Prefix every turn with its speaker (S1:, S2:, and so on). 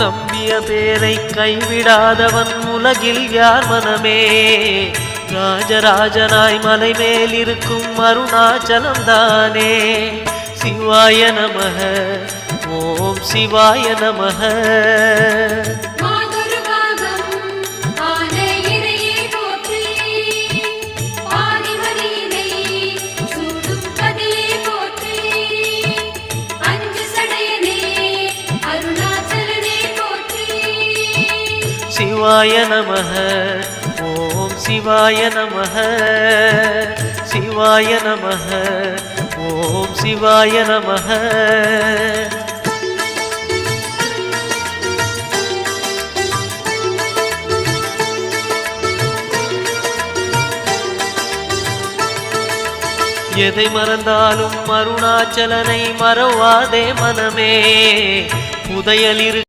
S1: நம்பிய பேரை கைவிடாதவன் உலகில் யார் மனமே ராஜராஜனாய் மலை மேல் இருக்கும் அருணாச்சலம் தானே சிவாய நமஹ ஓம் சிவாய நமஹ சிவாய நமஹ ஓம் சிவாய நமஹ சிவாய நமஹ ஓம் சிவாய நமஹ எதை மறந்தாலும் அருணாச்சலனை மறவாதே மனமே புதையலிரு